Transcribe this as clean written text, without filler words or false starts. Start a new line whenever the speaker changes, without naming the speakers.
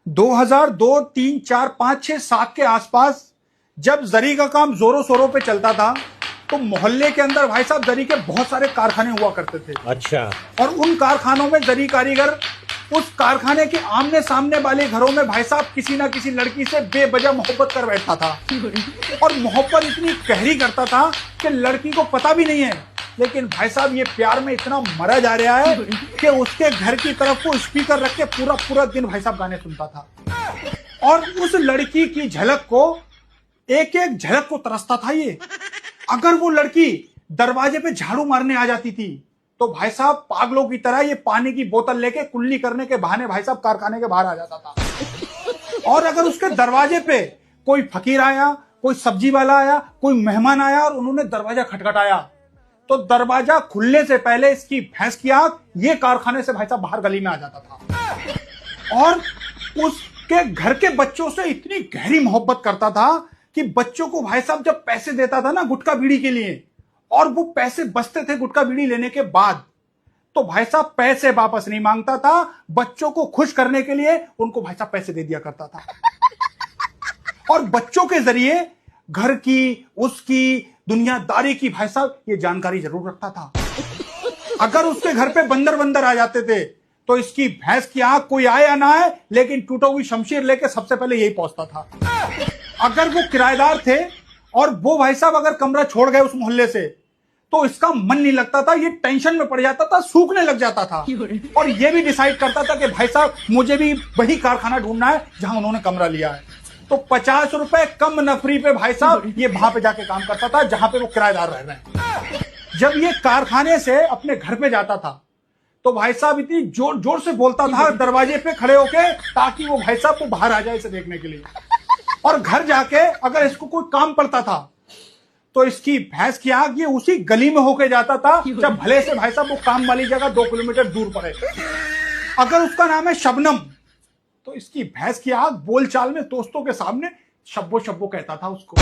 2002, 3, 4, 5, 6, 7 के आसपास जब जरी का काम जोरों शोरों पे चलता था तो मोहल्ले के अंदर भाई साहब जरी के बहुत सारे कारखाने हुआ करते थे।
अच्छा।
और उन कारखानों में जरी कारीगर उस कारखाने के आमने सामने वाले घरों में भाई साहब किसी ना किसी लड़की से बेवजह मोहब्बत कर बैठता था और मोहब्बत इतनी गहरी करता था कि लड़की को पता भी नहीं है, लेकिन भाई साहब ये प्यार में इतना मरा जा रहा है कि उसके घर की तरफ को स्पीकर रख के पूरा पूरा दिन भाई साहब गाने सुनता था और उस लड़की की झलक को एक एक झलक को तरसता था ये। अगर वो लड़की दरवाजे पे झाड़ू मारने आ जाती थी तो भाई साहब पागलों की तरह ये पानी की बोतल लेके कुल्ली करने के बहाने भाई साहब कारखाने के बाहर आ जाता था। और अगर उसके दरवाजे पे कोई फकीर आया, कोई सब्जी वाला आया, कोई मेहमान आया और उन्होंने दरवाजा खटखटाया तो दरवाजा खुलने से पहले इसकी भैंस की आंख ये कारखाने से भाई साहब बाहर गली में आ जाता था। और उसके घर के बच्चों से इतनी गहरी मोहब्बत करता था कि बच्चों को भाई साहब जब पैसे देता था ना गुटखा बीड़ी के लिए और वो पैसे बचते थे गुटखा बीड़ी लेने के बाद, तो भाई साहब पैसे वापस नहीं मांगता था, बच्चों को खुश करने के लिए उनको भाई साहब पैसे दे दिया करता था और बच्चों के जरिए घर की उसकी दुनियादारी की भाई साहब ये जानकारी जरूर रखता था। अगर उसके घर पे बंदर आ जाते थे तो इसकी भैंस की आंख कोई आए या ना आए लेकिन टूटी हुई शमशीर लेके सबसे पहले यही पहुंचता था। अगर वो किराएदार थे और वो भाई साहब अगर कमरा छोड़ गए उस मोहल्ले से तो इसका मन नहीं लगता था, ये टेंशन में पड़ जाता था, सूखने लग जाता था और ये भी डिसाइड करता था कि भाई साहब मुझे भी वही कारखाना ढूंढना है जहां उन्होंने कमरा लिया है। तो 50 रुपए कम नफरी पे भाई साहब ये वहां पे जाके काम करता था जहां पे वो किराएदार रह रहे हैं। जब ये कारखाने से अपने घर पे जाता था तो भाई साहब इतनी जोर जोर से बोलता था दरवाजे पे खड़े होके ताकि वो भाई साहब को बाहर आ जाए इसे देखने के लिए। और घर जाके अगर इसको कोई काम पड़ता था तो इसकी भैंस की आंख ये उसी गली में होके जाता था जब भले से भाई साहब वो काम वाली जगह 2 किलोमीटर दूर पड़े। अगर उसका नाम है शबनम तो इसकी भैंस की आंख बोलचाल में दोस्तों के सामने शब्बो शब्बो कहता था उसको।